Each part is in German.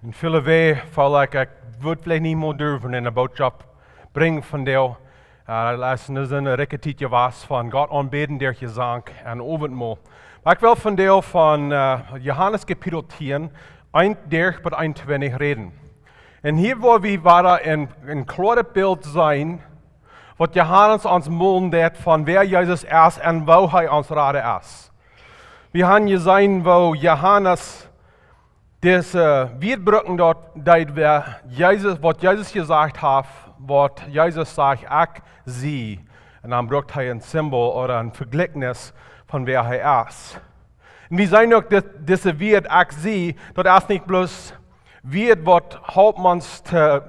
In viele Wege voel ik würde vielleicht nicht mehr dürfen in eine Botschaft bringen von der, als eine Reketietje was von Gott anbeten, der Gesang en Abendmahl. Maar ik wil van deel van Johannes Kapitel 10, 1 bis 21 reden. En hier wil we waar een klare beeld zijn, wat Johannes ons melden deed van wer Jezus is en waar hij ons raden is. We gaan gezien waar Johannes deze Wiederbrücken dort, wat Jezus gezegd heeft, wat Jezus zegt, ik zie. En dan brukt hij een symbool of een vergelijkenis van wer hij is. En we zijn ook deze Wied, ik zie, dat is niet bloos Wied wat helpt ons te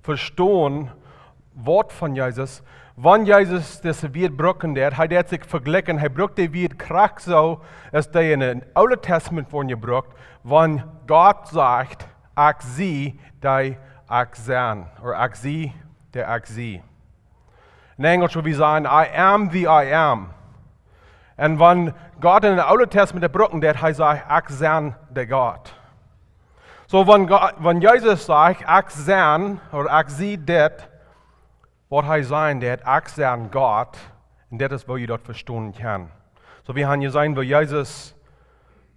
verstaan, wat van Jezus. Wanneer Jezus deze Wied brukken deed, hij deed zich vergelijken, hij brukt die Wied kracht zo, als die in het Oude Testament worden gebruikt, wanneer God zegt, ik zie die ik zijn, of ik zie die ik zie. In Engels wil we zeggen, I am the I am. En wanneer God in het Oude Testament de brukken deed, hij zegt, ik zijn de God. So wanneer Jezus zegt, ik zijn, of ik zie dit, wat hij zijn deed, ik zijn God, en dat is wat je dat verstaan kan. So we gaan je zijn waar Jezus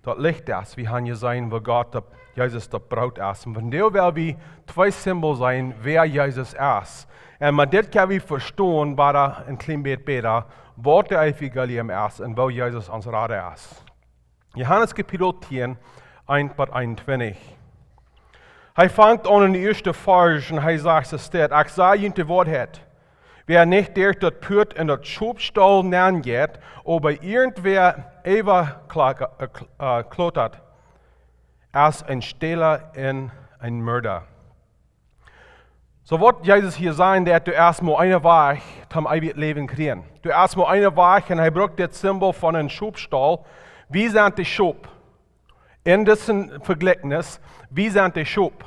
dat licht is, we gaan je zijn waar God dat Jezus dat brood is. En van deel wil we twee symbolen zijn, wer Jezus is. En met dit kan we verstaan, waar een klein beetje beter, wat de evangelium is en waar Jezus ons raad is. Johannes Kapitel 10, 1 bis 21. Hij vangt aan in de eerste vers en hij zegt, ze staat, ik zei je de waarheid. Wer nicht der dat Pürt in dat Schubstall nangeht, aber irgendwer klottert, als ein Stehler en ein Mörder. So wat Jezus hier sagen, dat du erstmal eine Weg zum ewigen Leben kriegen. Du erstmal eine Weg und er braucht das Symbol von einem Schubstall. Wie sind die Schub? In diesem Vergleichnis, wie sind die Schub?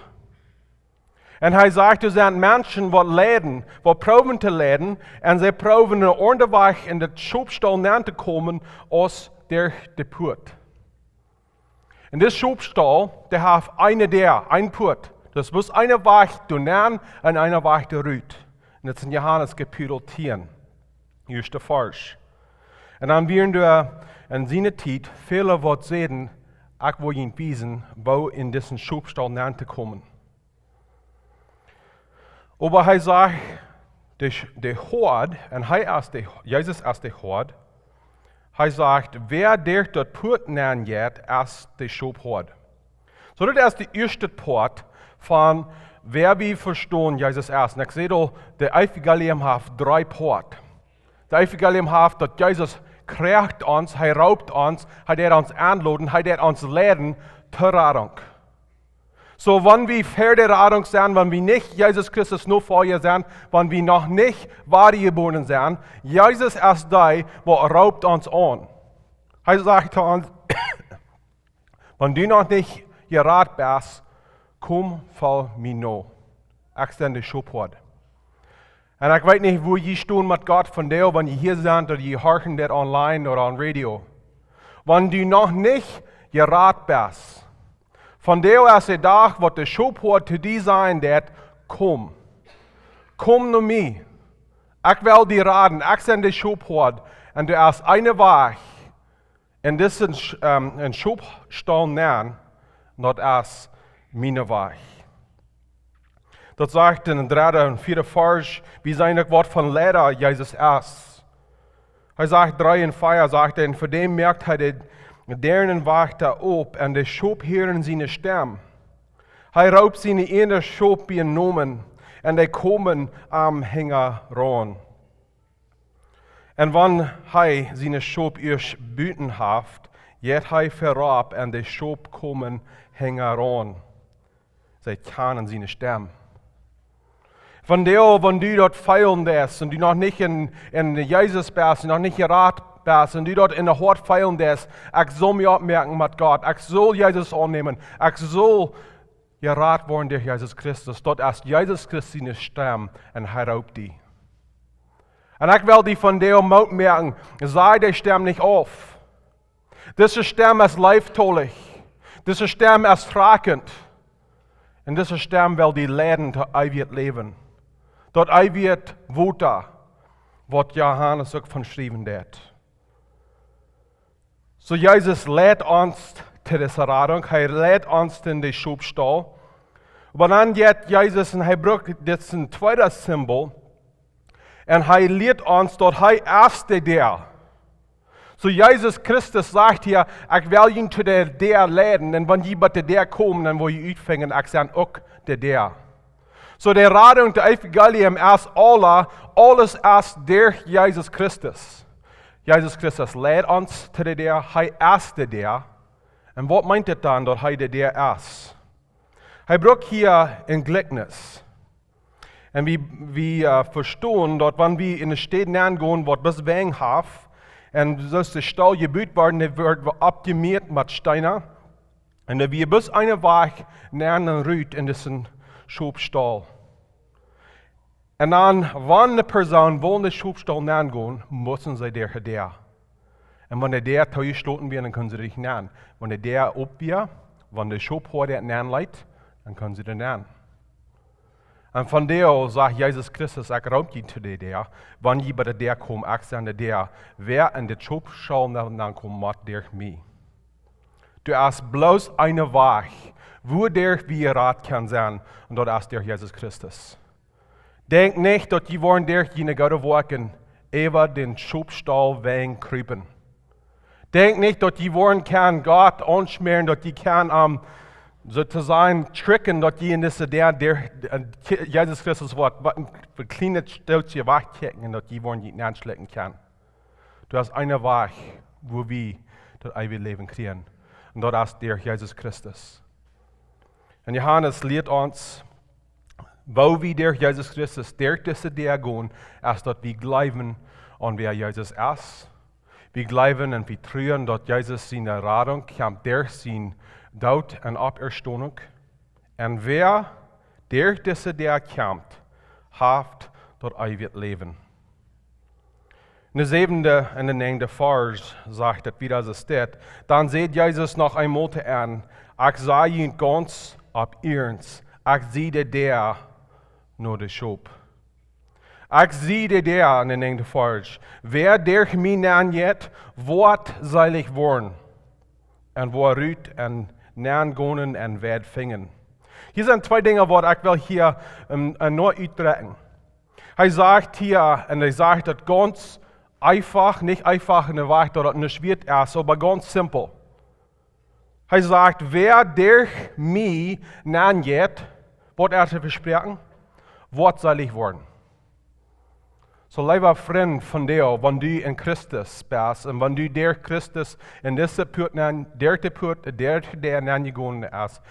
En hij zegt, er zijn mensen wat lijden, wat proben te lijden, en zij proben een andere weg in de schubstal na te komen als door de poort. En deze schubstal, die heeft een poort. Dus moet een weg doen en een weg eruit. En dat is in Johannes Kapitel 10, eerste vers. En dan werden we in zijn tijd vele wat zeggen, ik wil je wijzen, waar in deze schubstal na te komen. Aber hij sagt, de Hoad, en Jezus is de Hoad, hij zegt, wer der dat Poort nangeht, is de Schubhoad. So dat is de eerste Poort van wer we verstaan Jezus is. En ik zei al, de evangelium heeft 3 Poort. De evangelium heeft dat Jezus krijgt ons, hij raubt ons, hij deed ons aanladen, hij deed ons leiden ter Rettung. So, wenn wir für die Rettung sind, wenn wir nicht Jesus Christus nur vor ihr sind, wenn wir noch nicht wiedergeboren sind, Jesus ist der, der raubt uns an. Er sagt zu uns, wenn du noch nicht gerat bist, komm, fall mir noch. Ich bin der Schubhort. Und ich weiß nicht, wo ihr stehen mit Gott von dir, wenn ihr hier seid oder ihr hören das online oder on Radio. Wenn du noch nicht gerat bist, von der ist der Tag, wo der Schubhort zu dir sein wird, komm. Komm zu mir. Ich will dir raten, ich bin der Schubhort. Und du hast eine Weg in diesen Schubstall nehmen, das ist meine Weg. Das sagt in 3. und 4. Vers, wie sein Wort von Lehrer Jesus ist. Er sagt 3 und 4, sagt er, und für den merkt er, deren wacht er op en de Schub hören seine Stimme. Hij raubt seine ene Schub benommen en die komen am Hänger ran. En wann hij seine Schub eerst buiten haft, jet hij verraab en de Schub komen Hänger ran. Zij kennen seine Stimme. Von der, wenn du dort feilen bist und du noch nicht in Jesus bist, noch nicht gerat bist und du dort in der Hort feilen bist, ich soll mich abmerken mit Gott, ich soll Jesus annehmen, ich soll gerat worden durch Jesus Christus. Dort ist Jesus Christus seine Stimme und er raubt die. Und ich will die von dir merken, sei die Stimme nicht auf. Diese Stimme ist leibtollig. Diese Stimme ist fragend. En deze stem wil die leiden tot eeuwig leven. Tot eeuwig woorden, wat Johannes ook van schrijven deed. So Jezus leidt ons til deze rading. Hij leidt ons in de Schubstal. Maar dan gaat Jezus en hij gebruikt dit zijn tweede symbool. En hij leert ons dat hij eerste der. So Jezus Christus zegt hier, ik wil je tot de der leiden. En wanneer je bij de der komt, dan wil je uitvangen, ik ben ook de der. So de rading, de evangelium is alles is der Jezus Christus. Jezus Christus leidt ons tot de der, hij is de der. En wat meint het dan dat hij de der is? Hij gebruikt hier een gelijkenis. En we verstaan dat wanneer we in de steden aangaan, wat best weinig heeft, en zoals de stal gebouwd worden, dan wordt opgemeerd met stenen. En dan weer best een weg naar een ruit in deze Schubstal. En dan, wanneer de persoon wil de Schubstal aangaan, moeten ze der. En wanneer der thuisgesloten wird, dan kunnen ze er niet. Wanneer der opweer, wanneer de Schubhoed het aanleidt, dan kunnen ze er niet. En van daar zegt Jezus Christus, ik roep je tot de der, wanneer je bij de der komt, ik ben de der, wer in de Schubstal dan komt, moet der mee. Du is bloos een weg, wo der wie raad kan zijn, en dat is der Jezus Christus. Denk niet dat je worden dergene gouden werken, even den Schubstal wegen kruipen. Denk niet dat je worden kan Gott aansmeren, dat je kan sozusagen tricken, dat je in deze der Jezus Christus wordt een kleine steltje wegchecken en dat je worden niet aanslekken kan. Du is een weg, wo we dat eeuwige leven krijgen. En dat is der Jezus Christus. En Johannes leert ons, wo we der Jezus Christus der tussen der gaan, is dat we geloven aan wer Jezus is. We geloven en vertrouwen dat Jezus zijn rading komt der zijn dood en opstanding. En wer der tussen der komt, heeft dat eeuwig leven. In de 7e en de 9e vers zegt het wieder so steht, dann seht Jesus noch einmal an, ich sah ihn ganz ab irns, ich sehe der nur de Schub. Ich sehe der in de 9e vers, wer der mich anjet, wat soll ich worden? En wo ruht en naangonen en werd vingen. Hier zijn twee dingen wat ik wil hier nur uitdrukken. Hij zegt hier, en hij zegt het ganz einfach, nicht einfach in der Weg, dass es nicht schwierig ist, aber ganz simpel. Er sagt, wer durch mich nachgeht, was er zu versprechen, was soll ich werden? So, lieber Freund von dir, wenn du in Christus bist und wenn du der Christus in dieser Put, der nachgegangen ist,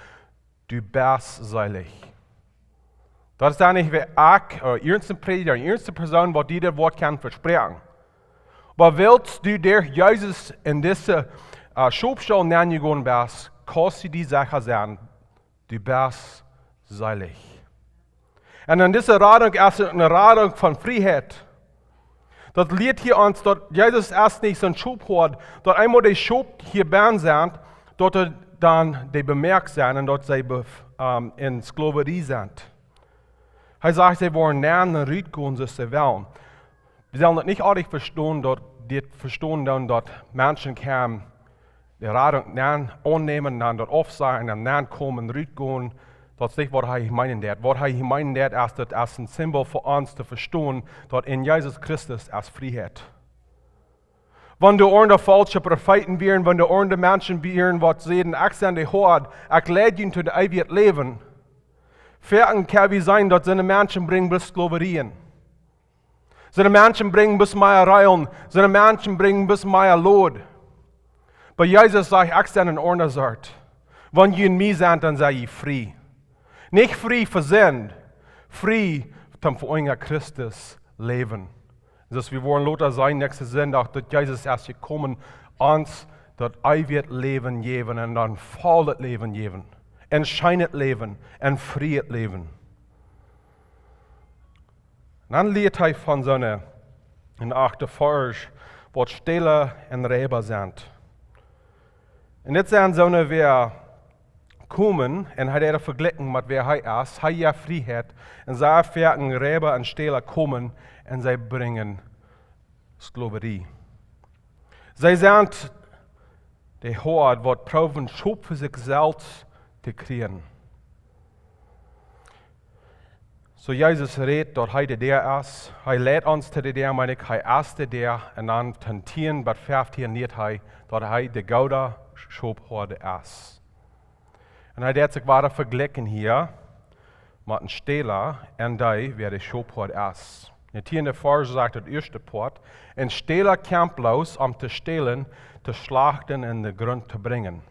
du bist selig. Das ist nicht wie ich, oder irgendein Prediger, irgendeine Person, die dieses Wort kann versprechen. Aber willst du der Jesus in diese Schubstal nachgegangen bist, kannst du die Sache sagen, du bist selig. Und in dieser Radung ist eine Radung von Freiheit. Das lehrt hier uns, dass Jesus erst nicht so ein Schub hat, dass einmal die Schub hier bern sind, dass dann die bemerkt sind und dass sie in Sklaverei sind. Er sagt, sie wollen nähen und rütgehen, so sie wollen. Wir sollen das nicht ordentlich verstehen, dass Menschen können die Radung annehmen, dann dort aufsagen, und dann kommen, rütgehen. Das ist nicht, was er meinen wird. Was er meinen wird, ist, das ist ein Symbol für uns zu verstehen, dass in Jesus Christus ist Freiheit. Wenn du ohne falsche Propheten wären, wenn du ohne Menschen wären, die sagen, ich bin die Hoad, ich lade ihn zu dem ewigen Leben. Fertig kann wie sein, dass seine Menschen bringen bis Sklaverien. Seine Menschen bringen bis mehr Reilen. Seine Menschen bringen bis mehr Lot. Bei Jesus sagt, ich bin ein Ordner. Wenn ihr in mir seid, dann seid ihr frei. Nicht frei für Sinn, frei zum für euer Christus leben. Das wir wollen Lothar sein, nächste Sonntag, dass Jesus erst gekommen uns das ewige Leben geben und dann volles Leben geben. Entscheidet Leben, ein freies Leben. Dann lehrt er von so einer, in 8. Vers, wo Ställe und Räber sind. Und das sind so eine wie komen en hij deed vergelijken met wie hij is. Hij ja vrijheid. En zij verken rebben en stelen komen en zij brengen slaverie. Zij zijn de hoad wat proeven schop voor zichzelf te krijgen. So Jezus redt dat hij de der is. Hij leidt ons te de der, maar ik, hij is de der. En dan ten 10 tot 15 leert hij dat hij de Gooda Hoad is. En hij deed zich waar vergelijken hier met een steler en die wie de Hoad is. In de 10e vers zegt het eerste poort, een steler kampt los om te stelen, te slachten en de grond te brengen.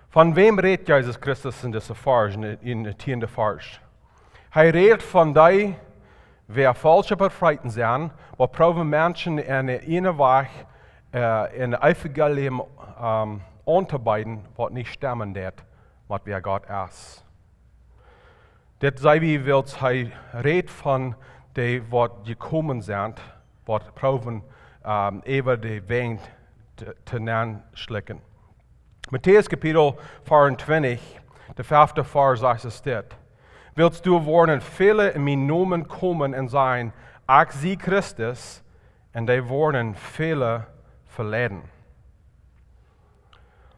Van wem redt Jezus Christus in deze vers, in de 10e vers? Hij redt van die wie falsche bevrijden zijn, wat proeven mensen in de ene weg in de evangelium aan te bieden, wat niet stemmen deed, wat wie God is. Dit zei wie wilt, hij redt van die wat gekomen zijn, wat proeven even de weg te nanslikken. Matthäus kapitel 24, de 5e vers zegt es dit. Willst du worden viele in mijn namen komen en zijn, ik zie Christus, en die worden viele verleiden.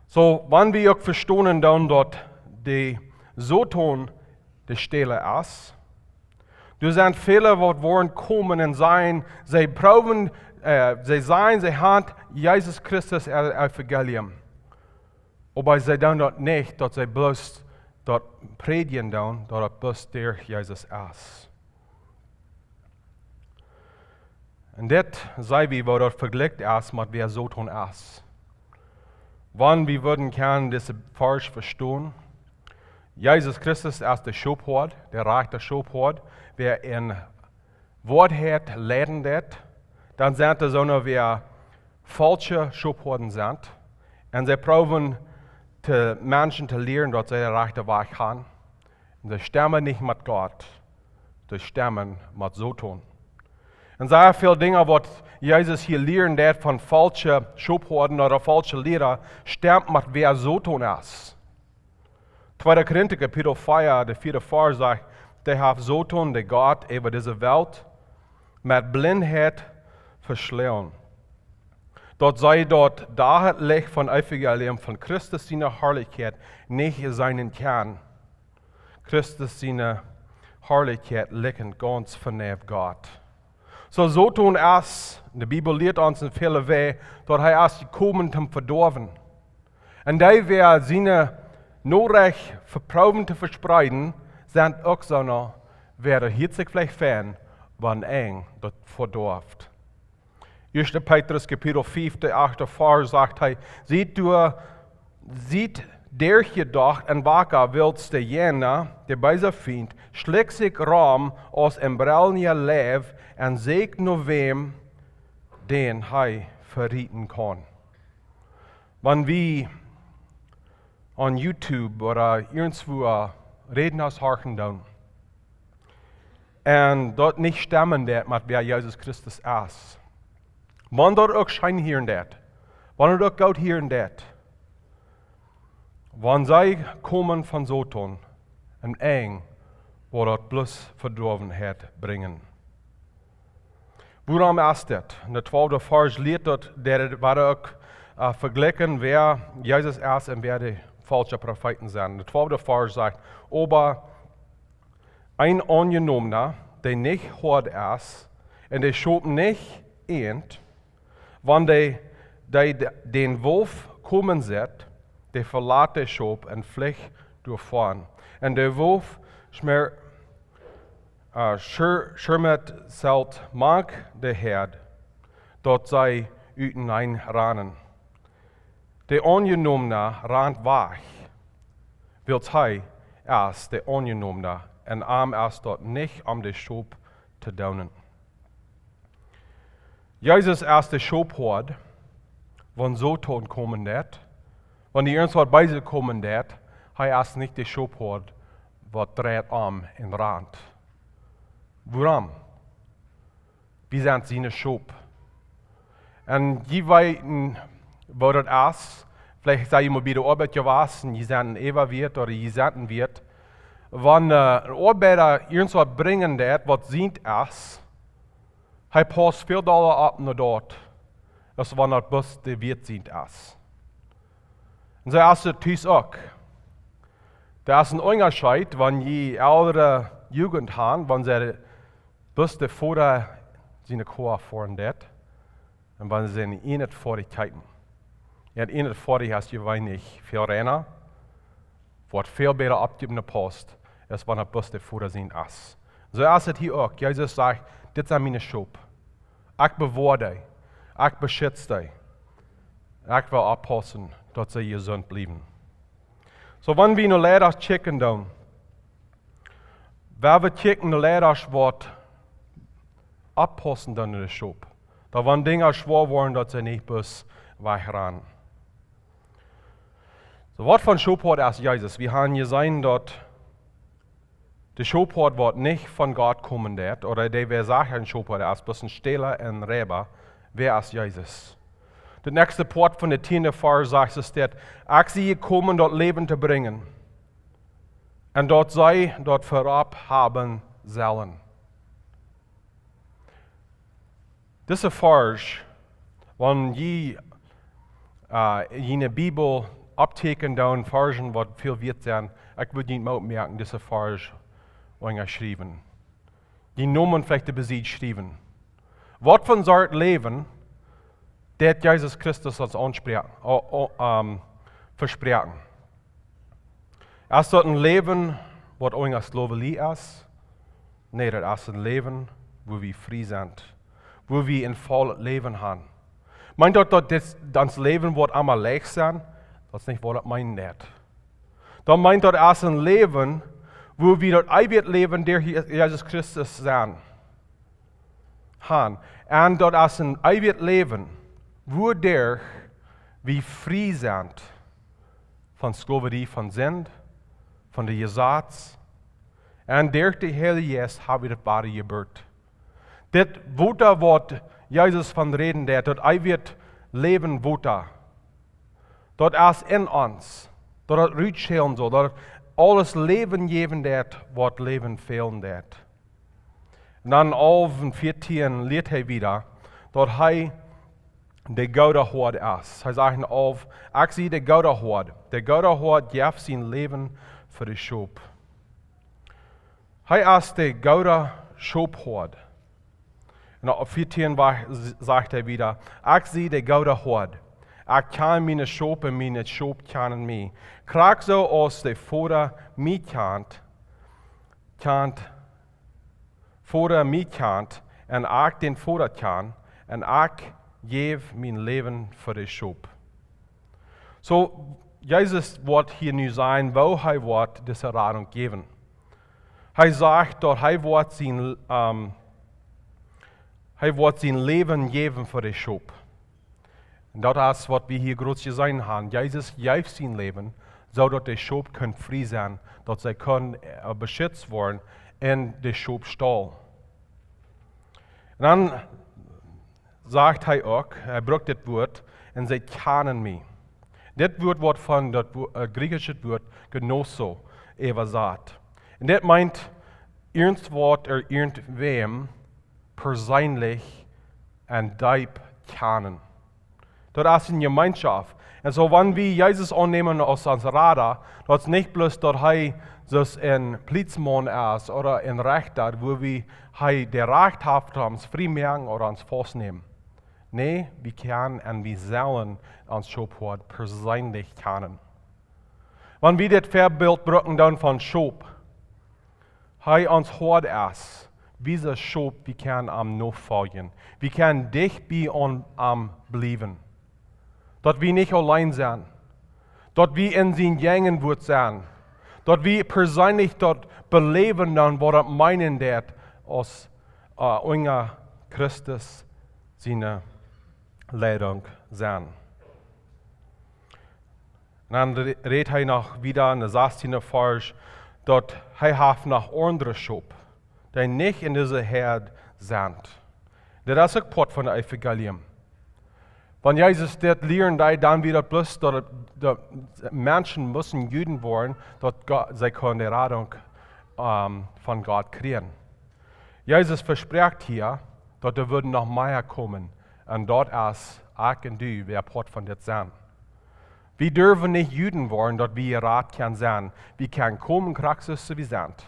So, wanneer we ook verstaan dan dat de Satan de stelen is, er zijn viele wat worden komen en zijn, zij proeven, zij haben Jezus Christus evangelium. Maar zij doen dat niet, dat zij bloos dat predigen doen, dat het bloos der Jezus is. En dit zei we wat dat vergelijkt is met wie Satan is. Wanneer we würden kunnen deze vers verstaan, Jezus Christus is de Schophoad, de rechte Schophoad, wer in Woordheid leiden deed, dan zijn er zo'n weer falsche Schophoaden zijn. En zij proeven te mensen te leren dat zij de rechte weg gaan. En ze stemmen niet met God, ze stemmen met Satan. En sehr veel dingen wat Jezus hier leren deed van falsche Schophoaden oder falsche leren, stemt met wie Satan is. 2 Korinther kapitel 4, de 4e vers zegt, die heeft Satan, de God over deze wereld, met blindheid verslaan. Dat zij dat daar het licht van evangelium van Christus zijn heerlijkheid niet zijn kan. Christus zijn heerlijkheid ligt ganz vanaf God. So Satan is, de Bibel leert ons in vele wegen, dat hij is gekomen te verdorven. En die weer zijn nodig verproeven te verspreiden, zijn ook zo'n werden hitzig vielleicht fan, wanneer eng dat verdorft. 1. Petrus kapitel 5, de 8e vers sagt hij, ziet der jedoch en wakker wildste jena, de bij zijn vriend, schlik zich raam als een brelnje leef en zeek nog wem, den hij verrieten kan. Wanneer we on YouTube oder irgendwo reden aus Harken doen, en dat niet stemmen dat met wie Jezus Christus is. Wanneer dat ook schijn hier en dat, wanneer dat goud hier en dat, wanneer zij komen van Satan en eng, wat dat bloos verdorvenheid brengen. Waarom is dat? In de 12e vers leert dat waar ook vergelijken wie Jezus is en wie de falsche Propheten zijn. De 12e vers zegt, aber ein Angenommener, der nicht hart ist, und der schob nicht eend, wanneer den Wolf kommen sieht, der verlaat de schoop en vliegt doorvoren. En de wolf schirmet zelt mag de herd, dat zij uitenein ranen. De ongenommene rant weg, wilt hij als de ongenommene en arm is dat niet om de schoop te donen. Jezus is de Schophoad, van Satan komen dat. Wanneer ons wat bij zich komen dat, hij is niet de Schophoad, wat draait om en rand. Waarom? We zijn zijn schop. En je weten wat het is, Vielleicht sei immer bei der Arbeit gewesen, je sind Eva wird oder je senden wird. Wenn ein Arbeiter irgendwas bringen wird, was sieht es, er passt $4 ab nach dort, als wenn er bloß der Wirt sieht es. Und so ist es dies auch. Da ist ein Unterschied, wenn je ältere Jugend haben, wenn sie bloß der Vater seine Kuh fahren wird, und wenn sie nicht vor die Zeiten. Ja, in vor die hast du wenig viel Renner, wird viel besser abgeben der Post, als wenn er bloß der Vater sehen ist. So ist es hier auch. Jesus sagt, das ist meine Schub. Ich bewahre dich, ich beschütze dich. Ich will abpassen, dass sie gesund bleiben. So, wenn wir nur leider checken, dann, wenn wir checken, nur leider wird abpassen dann in der Schub. Da waren Dinge schwer worden, dass sie nicht bis wegrennen. So, was von Schub hat erst Jesus? Wir haben gesehen, dass der Schub wird nicht von Gott kommen, oder der, wer sagt, ein Schub hat erst bloß ein Stehler und ein Räber, wer ist Jesus? Der nächste Part von der 10. Vers sagt es, dass ich sie gekommen, dort Leben zu bringen. Und dort sei, dort vorab haben sollen. Diese Vers, wenn je in der Bibel abteken dann Versen, was viel wird sein, ich würde nicht mal merken, diese Vers geschrieben. Die Nomen vielleicht der Besitz geschrieben. Was von so Leben, der Jesus Christus als versprechen. Ist das ein Leben, was unser Sloweli ist? Nein, das ist ein Leben, wo wir frei sind, wo wir ein volles Leben haben. Meint das Leben wird einmal leicht sein? Das ist nicht, was das meint. Dann meint das ein Leben, wo wir das ewige Leben, der Jesus Christus sein. Und das ist ein ewiges Leben, wo wir frei sind von Sklaverei, von Sünd, von der Gesetz. Und durch die Heilige Geist haben wir das Bade gebürt. Das Wutter, was Jesus von reden, das ewige Leben Wutter. Das ist in uns. Das rütscheln so. Das alles Leben geben, das was Leben fehlen wird. Und dann auf 14 lehrt er wieder, dass er der Gooda Hoad ist. Er sagt auf, ich sehe der Gooda Hoad. Der Gooda Hoad gibt sein Leben für die Schub. Er ist der Gooda Schubhoad. Und auf 14 sagt er wieder, ich sehe der Gooda Hoad. Ich kann meine Schub und meine Schub kennen mich. Krag so aus der Vater mich kennt, Vater mich kennt, und ich den Vater kann, und ich gebe mein Leben für die Schub. So, Jesus wird hier nu sein, wo er wird diese Radung geben. Er sagt, dass er wird sein Leben geben für die Schub. Und das ist, was wir hier groß gesehen haben. Jesus gibt sein Leben, so dass die Schub frei sein können, dass sie können beschützt werden in der Schubstall. Und dann sagt er auch, er braucht das Wort, und sie kennen mich. Das Wort wird von das griechische Wort genosso übersetzt. Und das meint irgendwas oder irgendwem persönlich und deep kennen. Das ist eine Gemeinschaft. Und so, wenn wir Jesus annehmen als unser Radar, das ist nicht bloß, dass er das ein Polizemann ist oder ein Richter, wo wir der Recht haben, uns frei merken oder uns festnehmen. Nein, wir können und wir sollen uns Schubhort persönlich kennen. Wenn wir das Vorbild brauchen dann von Schub, uns Hort ist, dieser Schub, wir können am nachfolgen. Wir können dicht bei am bleiben. Dass wir nicht allein sind. Dass wir in den Gängen wird sein. Dass wir persönlich dort beleben dann, was wir meinen, dass aus unser Christus seine Leitung sein. Dann redet er noch wieder in der 16. Vers, dass er noch andere Schub, die nicht in dieser Herd sind. Das ist ein Part von der Evangelium. Wenn Jesus das lehren, dann wieder bloß, dass Menschen müssen Juden werden, dass sie können die Rettung von Gott kriegen. Jesus verspricht hier, dass er würden noch mehr kommen und dort als ich und du, wer Part von das sein. Wir dürfen nicht Juden werden, dass wir Rat können sein. Wir können kommen, Christus, so wie sind.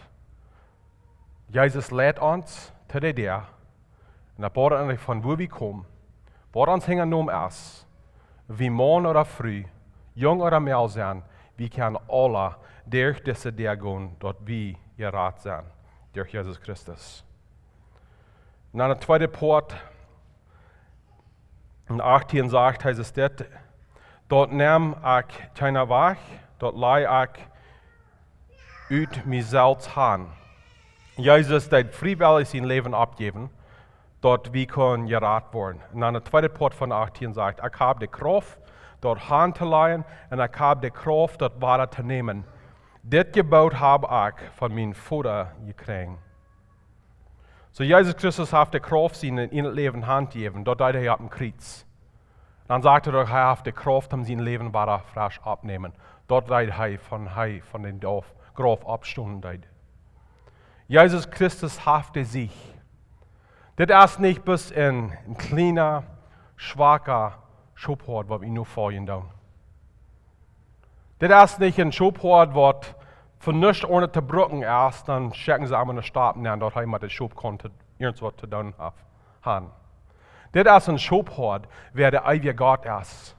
Jesus lädt uns zu der, und er baut uns von wo wir kommen. Was uns hängen um ist, wie morgen oder früh, jung oder mehr sein, wir können alle durch diese der gehen, dort wir ihr Rat sein, durch Jesus Christus. Und dann der zweite Port, in 18 sagt, heißt es das, dort nahm ich keiner weg, dort leih ich ut mich selbst han. Jesus hat freiwillig sein Leben abgeben, dort wir können gerat worden. Und dann der zweite Port von 18 sagt, ich habe die Kraft, dort Han zu leihen, und ich habe die Kraft, dort weiter zu nehmen. Das Gebot habe ich von meinem Vater gekriegt. So Jesus Christus hat die Kraft, in das Leben Hand gegeben, dort hat er auf dem Kreuz. Dann sagt er, er hat die Kraft, um sein Leben weiter frisch abnehmen. Dort hat er von den Dorf Graf abstunden. Jesus Christus hat sich. Das ist nicht bis ein kleiner, schwacher Schubhort, was wir nur vorhin tun. Das ist nicht ein Schubhort, was für nichts ohne zu brücken ist, dann schicken sie einmal einen Stab und dort haben wir den Schub konnte irgendwas zu tun haben. Das ist ein Schubhort, wer der ewige Gott ist.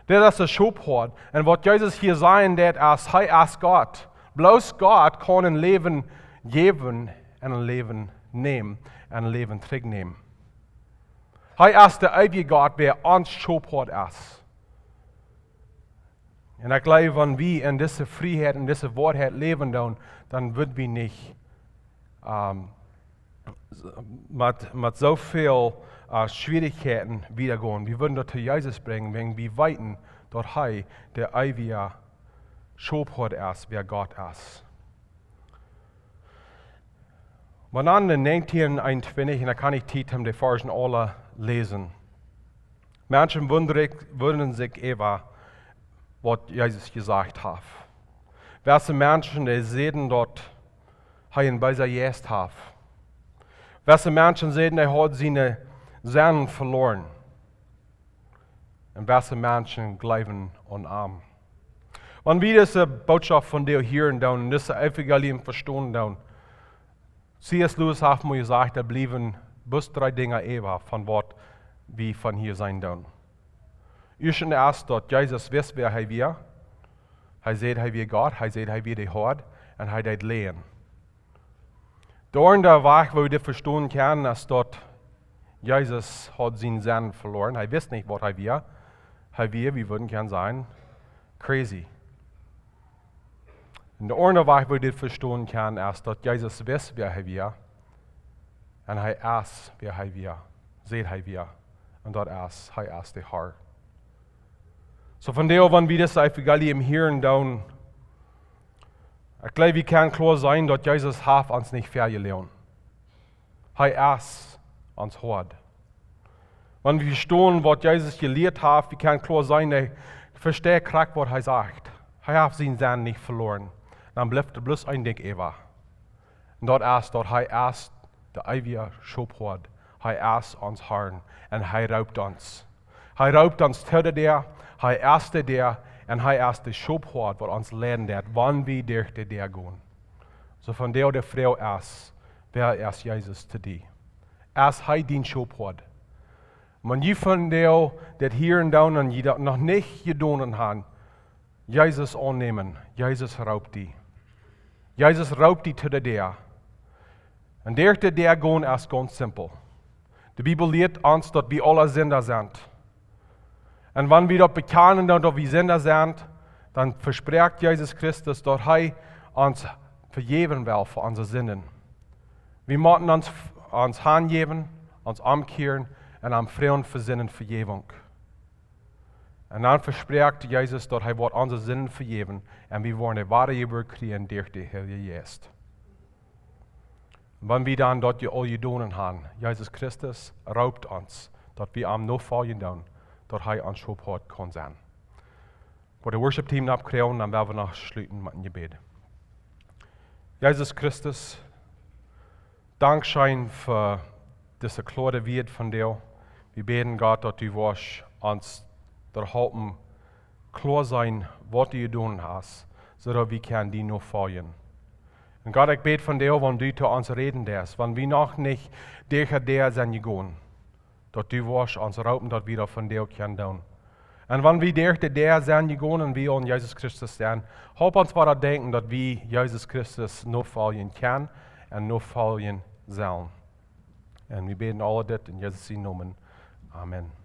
Das ist ein Schubhort. Und was Jesus hier sagen, das ist, er ist Gott. Bloß Gott kann ein Leben geben und ein Leben nehmen und ein Leben zurücknehmen. Er ist der ewige Gott, wer uns Schubhort ist. Und ich glaube, wenn wir in dieser Freiheit, in dieser Wahrheit leben, dann würden wir nicht mit so viel Schwierigkeiten wiedergehen. Wir würden dort zu Jesus bringen, wenn wir weiten, dort der ewige Schubhort ist, wer Gott ist. Und dann in 1921, und da kann ich Titel die Versen alle lesen. Menschen wundern sich über, was Jesus gesagt hat. Welche Menschen, die sehen dort, haben bei sich jetzt hat. Welche Menschen sehen, die hat seine Seelen verloren. Und welche Menschen glauben und arm. Wenn wir diese Botschaft von dir hören und diese Evangelium verstehen, C.S. Lewis hat mir gesagt, da blieben bis 3 Dinge ewig von was wir von hier sein tun. Erstens ist, dass Jesus weiß, wer er wir. Er sagt, er wir Gott, er sagt, er wir die Hoad, und er das Lehen. Durch der Weg, wo wir das verstehen können, ist, dass Jesus hat seinen Sinn verloren. Er weiß nicht, was er wir. Wir würden gern sein, crazy. Und der andere Weg, wo wir das verstehen können, ist, dass Jesus weiß, wer er wir. Und er ist, wer er wir. Seht er wir. Und dort ist, er ist der Herr. So von der, wenn wir das Evangelium hören, dann, ich glaube, wir können klar sein, dass Jesus hat uns nicht verloren. Er ist uns Hort. Wenn wir verstehen, was Jesus gelehrt hat, wir können klar sein, er versteht korrekt, was er sagt. Er hat seinen Sinn nicht verloren. Dann bleibt er bloß ein Ding ewig. Und dort ist, er ist der ewige Schubhort. Er ist uns Herrn und er raubt uns. Er raubt uns zu der, er ist der und er ist der Schubhort, was uns lernen wird, wann wir durch der gehen. So von der Frau ist, wer ist Jesus zu dir? Er ist dein Schubhort. Wenn je von der, das hier und da und die das noch nicht getan haben, Jesus annehmen, Jesus raubt die. Jesus raubt die zu der. Und durch der gehen ist ganz simpel. Die Bibel lehrt uns, dass wir alle Sünder sind. Und wenn wir das bekennen, dass wir Sünder sind, dann verspricht Jesus Christus, dass er uns vergeben will für unsere Sünden. Wir müssen uns hingeben, uns umkehren und am Frieden für Sünden Vergebung. Und dann verspricht Jesus, dass er unsere Sünden vergeben und wir wollen eine wahre Geburt kriegen durch die Heilige Geist. Und wenn wir dann dort all getan haben, Jesus Christus raubt uns, dass wir am noch folgen tun, dat hij ons support kan zijn. Voor de worship team opkrijgen, dan willen we nog sluiten met een gebed. Jezus Christus, dankzij voor deze klare woord van jou. We beten God dat u ons helpen klar zijn wat u doen hast, zodat we kan die nog volgen. En God, ik bid van jou, wanneer du zu ons reden darfst, wanneer we nog niet tegen der zijn gegaan, dat du ons helpen, dat we dat van jou kunnen doen. En wanneer we tegen der zijn gegaan en we aan Jezus Christus zijn, help ons maar dat denken, dat we Jezus Christus nog volgen kunnen en nog volgen zullen. En we beten alle dit in Jezus' naam. Amen.